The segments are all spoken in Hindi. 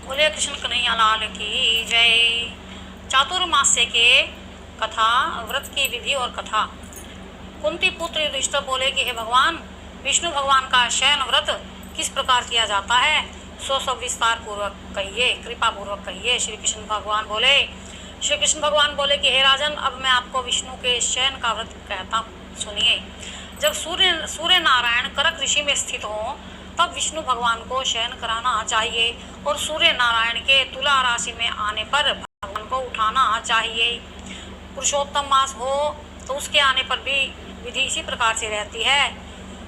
बोले कृष्ण कन्हैया लाल की जय। चातुर्मास्य के कथा, व्रत की विधि और कथा। कुंती पुत्र युधिष्ठिर बोले कि हे भगवान, विष्णु भगवान का शयन व्रत किस प्रकार किया जाता है, सो सब विस्तार पूर्वक कहिए, कृपा पूर्वक कहिए। श्री कृष्ण भगवान बोले कि हे राजन, अब मैं आपको विष्णु के शयन का व्रत कहता हूँ, सुनिए। जब सूर्य नारायण करक ऋषि में स्थित हो, तब विष्णु भगवान को शयन कराना चाहिए, और सूर्य नारायण के तुला राशि में आने पर भगवान को उठाना चाहिए। पुरुषोत्तम मास हो तो उसके आने पर भी विधि इसी प्रकार से रहती है।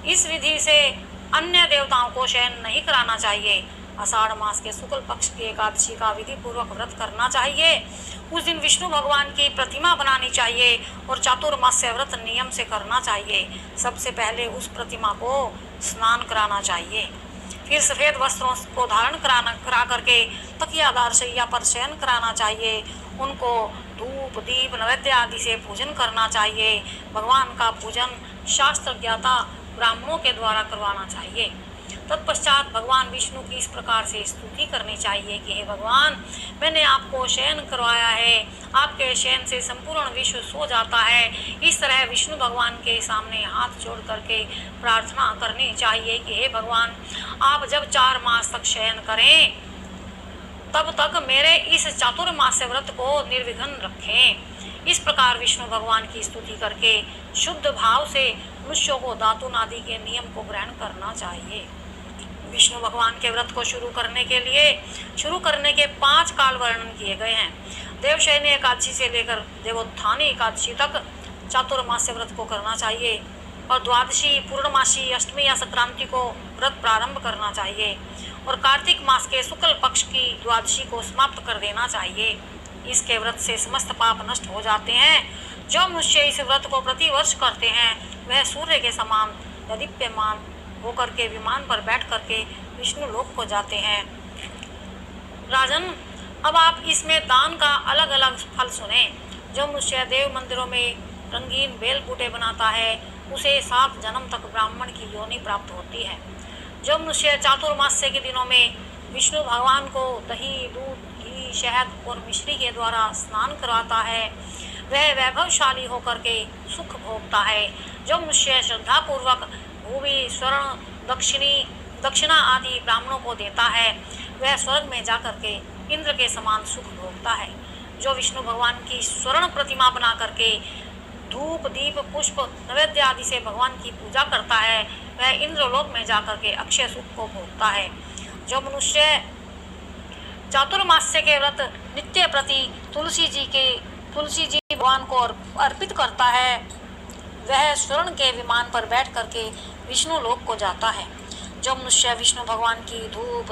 इस विधि से अन्य देवताओं को शयन नहीं कराना चाहिए। आषाढ़ मास के शुक्ल पक्ष की एकादशी का विधि पूर्वक व्रत करना चाहिए। उस दिन विष्णु भगवान की प्रतिमा बनानी चाहिए और चातुर्मास्य व्रत नियम से करना चाहिए। सबसे पहले उस प्रतिमा को स्नान कराना चाहिए, फिर सफ़ेद वस्त्रों को धारण करा करके तकियादार शैया पर शयन कराना चाहिए। उनको धूप दीप नैवेद्य आदि से पूजन करना चाहिए। भगवान का पूजन शास्त्र ज्ञाता ब्राह्मणों के द्वारा करवाना चाहिए। तत्पश्चात भगवान विष्णु की इस प्रकार से स्तुति करनी चाहिए कि हे भगवान, मैंने आपको शयन करवाया है, आपके शयन से संपूर्ण विश्व सो जाता है। इस तरह विष्णु भगवान के सामने हाथ जोड़ करके प्रार्थना करनी चाहिए कि हे भगवान, आप जब 4 मास तक शयन करें, तब तक मेरे इस चातुर्मास्य व्रत को निर्विघ्न रखें। इस प्रकार विष्णु भगवान की स्तुति करके शुद्ध भाव से मनुष्यों को दातुन आदि के नियम को ग्रहण करना चाहिए। विष्णु भगवान के व्रत को शुरू करने के 5 काल वर्णन किए गए हैं। देवशयनी एकादशी से लेकर देवोत्थानी एकादशी तक चातुर्मास्य व्रत को करना चाहिए, और द्वादशी, पूर्णमासी, अष्टमी या संक्रांति को व्रत प्रारंभ करना चाहिए, और कार्तिक मास के शुक्ल पक्ष की द्वादशी को समाप्त कर देना चाहिए। इसके व्रत से समस्त पाप नष्ट हो जाते हैं। जो मनुष्य इस व्रत को प्रतिवर्ष करते हैं, वह सूर्य के समान दीप्यमान होकर के विमान पर बैठ करके विष्णु लोक को जाते हैं। राजन, अब आप इसमें दान का अलग अलग फल सुने। जो मनुष्य देव मंदिरों में रंगीन बेल बूटे बनाता है, उसे 7 जन्म तक ब्राह्मण की योनि प्राप्त होती है। जो मनुष्य चातुर्मास्य के दिनों में विष्णु भगवान को दही, दूध, घी, शहद और मिश्री के द्वारा स्नान करवाता है, वह वैभवशाली होकर के सुख भोगता है। जो मनुष्य श्रद्धापूर्वक भूमि, स्वर्ण, दक्षिणा आदि ब्राह्मणों को देता है, वह स्वर्ग में जाकर के इंद्र के समान सुख भोगता है। जो विष्णु भगवान की स्वर्ण प्रतिमा बना करके धूप दीप पुष्प नैवेद्य आदि से भगवान की पूजा करता है, वह इंद्रलोक में जाकर के अक्षय सुख को भोगता है। जो मनुष्य चातुर्मास्य के व्रत नित्य प्रति तुलसी जी भगवान को अर्पित करता है, वह स्वर्ण के विमान पर बैठ करके विष्णु लोक को जाता है। जो मनुष्य विष्णु भगवान की धूप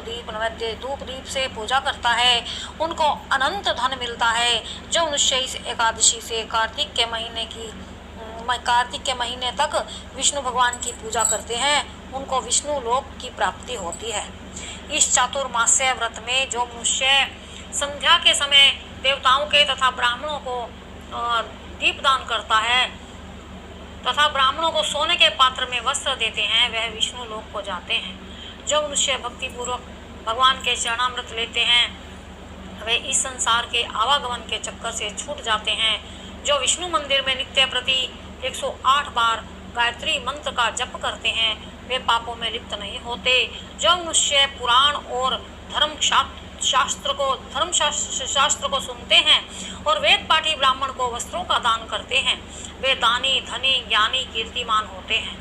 दीप से पूजा करता है, उनको अनंत धन मिलता है। जो मनुष्य इस एकादशी से कार्तिक के महीने तक विष्णु भगवान की पूजा करते हैं, उनको विष्णु लोक की प्राप्ति होती है। इस चातुर्मास्य व्रत में जो मनुष्य संध्या के समय देवताओं के तथा ब्राह्मणों को दीपदान करता है तथा ब्राह्मणों को सोने के पात्र में वस्त्र देते हैं, वह विष्णु लोक को जाते हैं। जो मनुष्य भक्ति पूर्वक भगवान के चरणामृत लेते हैं, वे इस संसार के आवागमन के चक्कर से छूट जाते हैं। जो विष्णु मंदिर में नित्य प्रति 108 बार गायत्री मंत्र का जप करते हैं, वे पापों में लिप्त नहीं होते। जो मनुष्य पुराण और धर्मशास्त्र को सुनते हैं और वेद पाठी ब्राह्मण को वस्त्रों का दान करते हैं, वे दानी, धनी, ज्ञानी, कीर्तिमान होते हैं।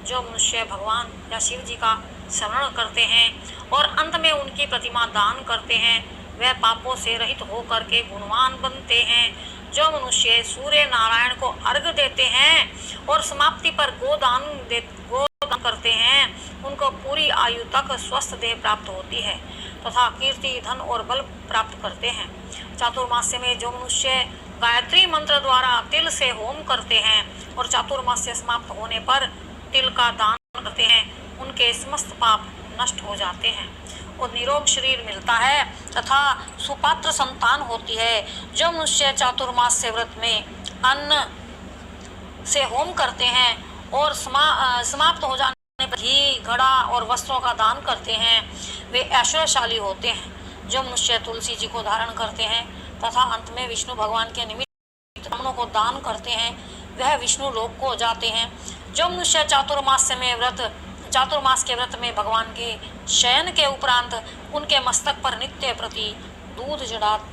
जो मनुष्य भगवान या शिव जी का स्मरण करते हैं और अंत में उनकी प्रतिमा दान करते हैं, वह पापों से रहित होकर के गुणवान बनते हैं। जो मनुष्य सूर्य नारायण को अर्घ्य देते हैं और समाप्ति पर गोदान करते हैं, उनको पूरी आयु तक स्वस्थ देह प्राप्त होती है तथा कीर्ति, धन और बल प्राप्त करते हैं। चातुर्मास्य में जो मनुष्य गायत्री मंत्र द्वारा तिल से होम करते हैं और चातुर्मास्य समाप्त होने पर तिल का दान करते हैं, उनके समस्त पाप नष्ट हो जाते हैं और निरोग शरीर मिलता है तथा सुपात्र संतान होती है। जो मनुष्य चातुर्मास्य व्रत में अन्न से होम करते हैं और समाप्त हो जाने पर घी, घड़ा और वस्त्रों का दान करते हैं, वे ऐश्वर्यशाली होते हैं। जो मनुष्य तुलसी जी को धारण करते हैं तथा अंत में विष्णु भगवान के निमित्त ब्राह्मणों को दान करते हैं, वह विष्णु लोक को जाते हैं। जो मनुष्य चातुर्मास के व्रत में भगवान के शयन के उपरांत उनके मस्तक पर नित्य प्रति दूध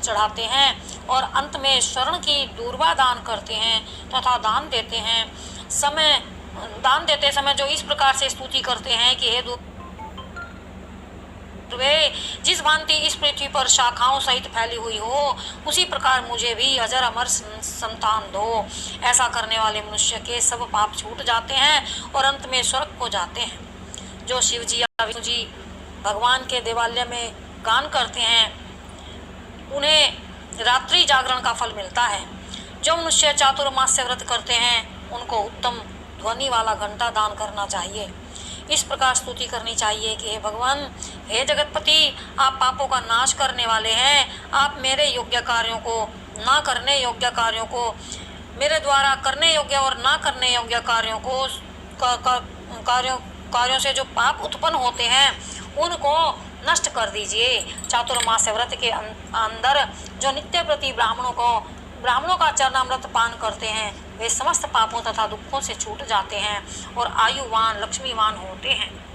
चढ़ाते हैं और अंत में शरण की दूर्वा दान करते हैं तथा दान देते समय जो इस प्रकार से स्तुति करते हैं कि हे वे जिस भांति इस पृथ्वी पर शाखाओं सहित फैली हुई हो, उसी प्रकार मुझे भी अजर अमर संतान दो। ऐसा करने वाले मनुष्य के सब पाप छूट जाते हैं और अंत में स्वर्ग को जाते हैं। जो शिव जी या विष्णु जी भगवान के देवालय में गान करते हैं, उन्हें रात्रि जागरण का फल मिलता है। जो मनुष्य चातुर्मास से व्रत करते हैं, उनको उत्तम ध्वनि वाला घंटा दान करना चाहिए। इस प्रकार स्तुति करनी चाहिए कि हे भगवान, हे जगतपति, आप पापों का नाश करने वाले हैं। आप मेरे योग्य कार्यों को, ना करने योग्य कार्यों को, मेरे द्वारा करने योग्य और ना करने योग्य कार्यों को कार्यों से जो पाप उत्पन्न होते हैं, उनको नष्ट कर दीजिए। चातुर्मास व्रत के अंदर जो नित्य प्रति ब्राह्मणों का चरणामृत पान करते हैं, वे समस्त पापों तथा दुखों से छूट जाते हैं और आयुवान लक्ष्मीवान होते हैं।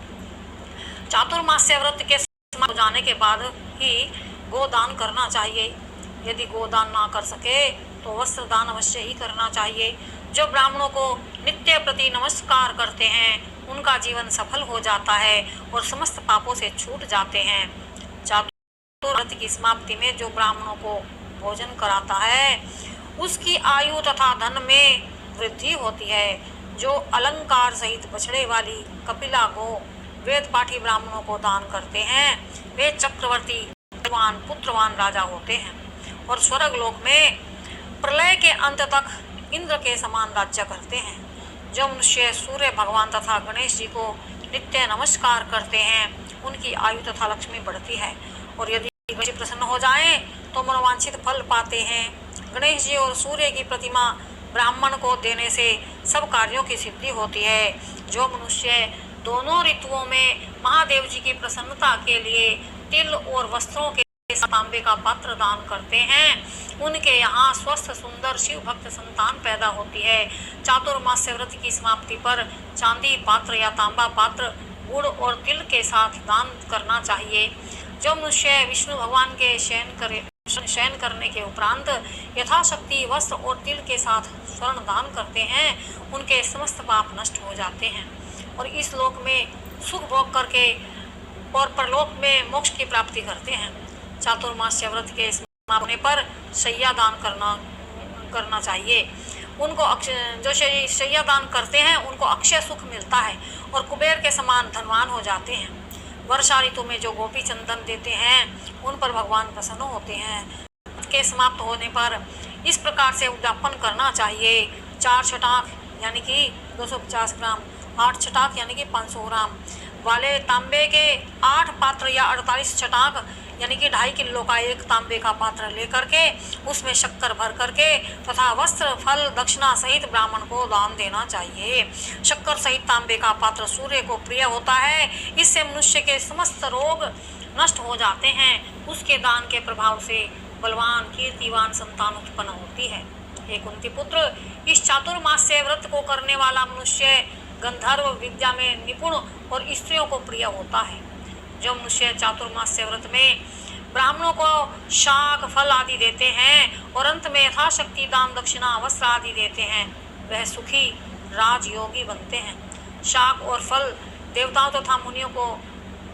चातुर्मास्य व्रत के समाप्त हो जाने के बाद ही गोदान करना चाहिए। यदि गोदान ना कर सके तो वस्त्र दान अवश्य ही करना चाहिए। जो ब्राह्मणों को नित्य प्रति नमस्कार करते हैं, उनका जीवन सफल हो जाता है और समस्त पापों से छूट जाते हैं। चातुर्मास की समाप्ति में जो ब्राह्मणों को भोजन कराता है, उसकी आयु तथा धन में वृद्धि होती है। जो अलंकार सहित बछड़े वाली कपिला को वेद पाठी ब्राह्मणों को दान करते हैं, वे चक्रवर्ती पुत्रवान राजा होते हैं और स्वर्ग लोक में प्रलय के अंत तक इंद्र के समान राज्य करते हैं। जो मनुष्य सूर्य भगवान तथा गणेश जी को नित्य नमस्कार करते हैं, उनकी आयु तथा लक्ष्मी बढ़ती है और यदि गणेश जी प्रसन्न हो जाएं तो मनोवांछित फल पाते हैं। गणेश जी और सूर्य की प्रतिमा ब्राह्मण को देने से सब कार्यों की सिद्धि होती है। जो मनुष्य दोनों ऋतुओं में महादेव जी की प्रसन्नता के लिए तिल और वस्त्रों के तांबे का पात्र दान करते हैं, उनके यहाँ स्वस्थ सुंदर शिव भक्त संतान पैदा होती है। चातुर्मास्य व्रत की समाप्ति पर चांदी पात्र या तांबा पात्र गुड़ और तिल के साथ दान करना चाहिए। जो मनुष्य विष्णु भगवान के शयन करने के उपरांत यथाशक्ति वस्त्र और तिल के साथ स्वर्ण दान करते हैं, उनके समस्त पाप नष्ट हो जाते हैं और इस लोक में सुख भोग करके और परलोक में मोक्ष की प्राप्ति करते हैं। चातुर्मास्य व्रत के समाप्त होने पर शय्या दान करना चाहिए। उनको जो शय्या दान करते हैं, उनको अक्षय सुख मिलता है और कुबेर के समान धनवान हो जाते हैं। वर्षा ऋतु में जो गोपी चंदन देते हैं, उन पर भगवान प्रसन्न होते हैं। के समाप्त होने पर इस प्रकार से उद्यापन करना चाहिए। 4 छटाक यानी कि 250 ग्राम, 8 छटाक यानी कि 500 ग्राम वाले तांबे के 8 पात्र या 48 छटाक यानी कि 2.5 किलो का एक तांबे का पात्र लेकर के उसमें शक्कर भर करके तथा वस्त्र फल दक्षिणा सहित ब्राह्मण को दान देना चाहिए। शक्कर सहित तांबे का पात्र सूर्य को प्रिय होता है, इससे मनुष्य के समस्त रोग नष्ट हो जाते हैं। उसके दान के प्रभाव से बलवान कीर्तिवान संतान उत्पन्न होती है। हे कुंती पुत्र, इस चातुर्मास्य व्रत को करने वाला मनुष्य गंधर्व विद्या में निपुण और स्त्रियों को प्रिय होता है। जो मनुष्य चातुर्मास्य व्रत में ब्राह्मणों को शाक फल आदि देते हैं और अंत में यथाशक्ति दान दक्षिणा वस्त्र आदि देते हैं, वह सुखी राजयोगी बनते हैं। शाक और फल देवताओं तथा मुनियों को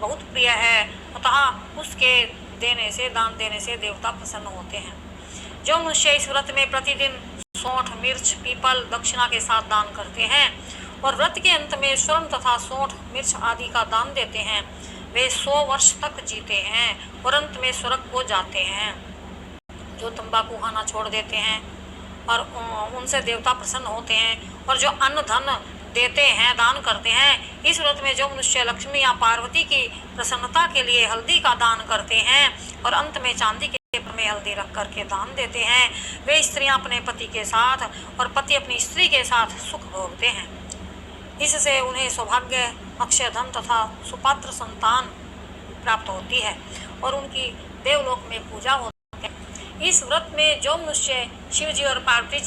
बहुत प्रिय है, अतः उसके दान देने से देवता प्रसन्न होते हैं। जो मनुष्य इस व्रत में प्रतिदिन सौंठ मिर्च पीपल दक्षिणा के साथ दान करते हैं और व्रत के अंत में स्वर्ण तथा सौंठ मिर्च आदि का दान देते हैं, वे 100 वर्ष तक जीते हैं और अंत में स्वर्ग को जाते हैं। जो तंबाकू खाना छोड़ देते हैं और उनसे देवता प्रसन्न होते हैं और जो अन्न धन देते हैं दान करते हैं, इस व्रत में जो मनुष्य लक्ष्मी या पार्वती की प्रसन्नता के लिए हल्दी का दान करते हैं और अंत में चांदी के में हल्दी रख करके दान देते हैं, वे स्त्रियां अपने पति के साथ और पति अपनी स्त्री के साथ सुख भोगते हैं। इससे उन्हें सौभाग्य अक्षय धन तथा सुपात्र संतान प्राप्त होती है और उनकी देवलोक में पूजा होती है। इस व्रत में जो मनुष्य शिव जी और पार्वती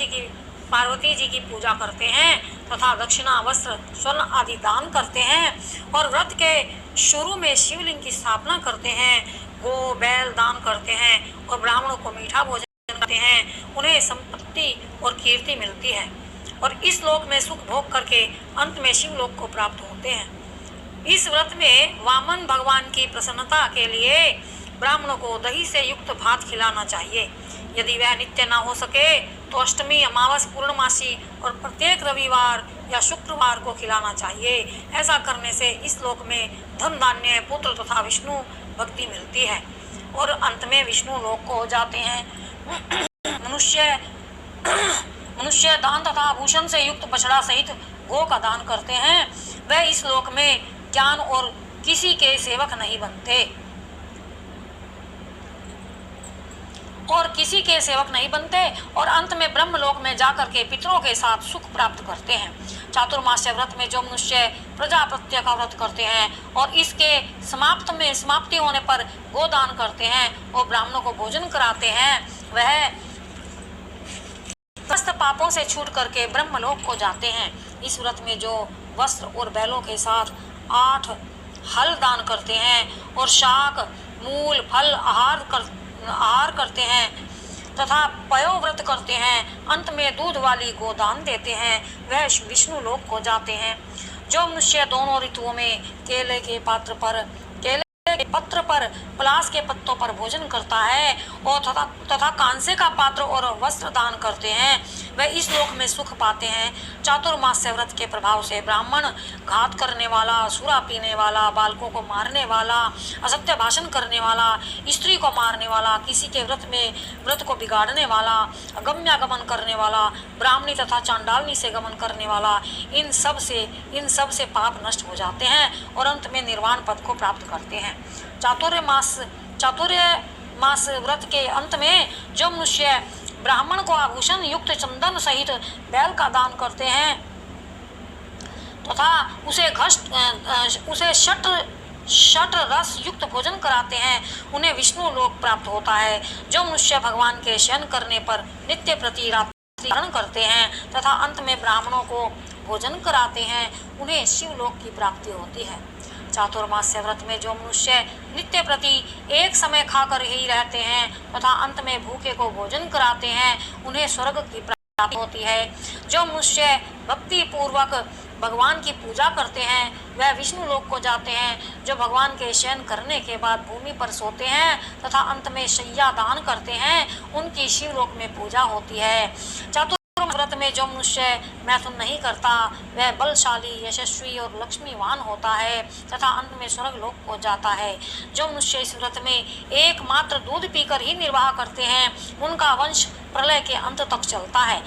जी की पूजा करते हैं तथा दक्षिणा, वस्त्र, स्वर्ण आदि दान करते हैं और व्रत के शुरू में शिवलिंग की स्थापना करते हैं, गो बैल दान करते हैं और ब्राह्मणों को मीठा भोजन करते हैं, उन्हें संपत्ति और कीर्ति मिलती है और इस लोक में सुख भोग करके अंत में शिवलोक को प्राप्त होते हैं। इस व्रत में वामन भगवान की प्रसन्नता के लिए ब्राह्मणों को दही से युक्त भात खिलाना चाहिए। यदि वह नित्य ना हो सके तो अष्टमी, अमावस, पूर्णमासी और प्रत्येक रविवार या शुक्रवार को खिलाना चाहिए। ऐसा करने से इस लोक में धन, धान्य, पुत्र तथा विष्णु भक्ति मिलती है और अंत में विष्णु लोक को जाते हैं। मनुष्य दान तथा आभूषण से युक्त बछड़ा सहित गो का दान करते हैं, वह इस लोक में ज्ञान और किसी के सेवक नहीं बनते और अंत में ब्रह्मलोक में जाकर के पितरों के साथ सुख प्राप्त करते हैं। चातुर्मास्य व्रत में जो मनुष्य प्रजापत्य का व्रत करते हैं और इसके समाप्ति होने पर गोदान करते हैं और ब्राह्मणों को भोजन कराते हैं, वह समस्त पापों से छूट करके ब्रह्मलोक को जाते हैं। इस व्रत में जो वस्त्र और बैलों के साथ 8 हल दान करते हैं और शाक, मूल, फल आहार करते हैं तथा पयोव्रत करते हैं, अंत में दूध वाली गोदान देते हैं, वह विष्णु लोक को जाते हैं। जो मनुष्य दोनों ऋतुओं में केले के पत्र पर पलास के पत्तों पर भोजन करता है और तथा कांसे का पात्र और वस्त्र दान करते हैं, वह इस लोक में सुख पाते हैं। चातुर्मास्य व्रत के प्रभाव से ब्राह्मण, घात करने वाला, सुरा पीने वाला, बालकों को मारने वाला, असत्य भाषण करने वाला, स्त्री को मारने वाला, किसी के व्रत को बिगाड़ने वाला, अगम्यागमन करने वाला, ब्राह्मणी तथा चांडालनी से गमन करने वाला, इन सब से पाप नष्ट हो जाते हैं और अंत में निर्वाण पद को प्राप्त करते हैं। चातुर्मास व्रत के अंत में जो मनुष्य ब्राह्मण को आभूषण युक्त चंदन सहित बैल का दान करते हैं तथा उसे षट रस युक्त भोजन कराते हैं, उन्हें विष्णु लोक प्राप्त होता है। जो मनुष्य भगवान के शयन करने पर नित्य प्रति रात्रि धारण करते हैं तथा अंत में ब्राह्मणों को भोजन कराते हैं, उन्हें शिवलोक की प्राप्ति होती है। चातुर्मास्य व्रत में जो मनुष्य नित्य प्रति एक समय खाकर ही रहते हैं तथा अंत में भूखे को भोजन कराते हैं, उन्हें स्वर्ग की प्राप्ति होती है। जो मनुष्य भक्ति पूर्वक भगवान की पूजा करते हैं, वह विष्णु लोक को जाते हैं। जो भगवान के शयन करने के बाद भूमि पर सोते हैं तथा अंत में शय्या दान करते हैं, उनकी शिवलोक में पूजा होती है। व्रत में जो मनुष्य मैथुन नहीं करता, वह बलशाली, यशस्वी और लक्ष्मीवान होता है तथा अंत में स्वर्ग लोक को जाता है। जो मनुष्य इस व्रत में एकमात्र दूध पीकर ही निर्वाह करते हैं, उनका वंश प्रलय के अंत तक चलता है।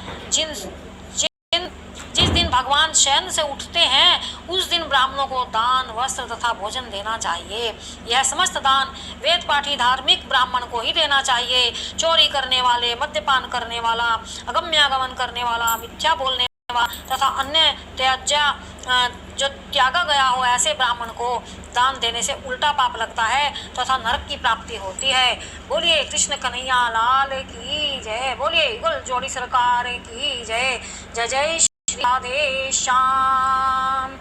जिस दिन भगवान शयन से उठते हैं, उस दिन ब्राह्मणों को दान, वस्त्र तथा भोजन देना चाहिए। यह समस्त दान वेद पाठी धार्मिक ब्राह्मण को ही देना चाहिए। चोरी करने वाले, मद्यपान करने वाला, अगम्यागमन करने वाला, मिथ्या बोलने वाला तथा अन्य जो त्यागा गया हो, ऐसे ब्राह्मण को दान देने से उल्टा पाप लगता है तथा नरक की प्राप्ति होती है। बोलिए कृष्ण कन्हैया लाल की जय। बोलिए युगल जोड़ी सरकार की जय। जय जय श्री राधे श्याम।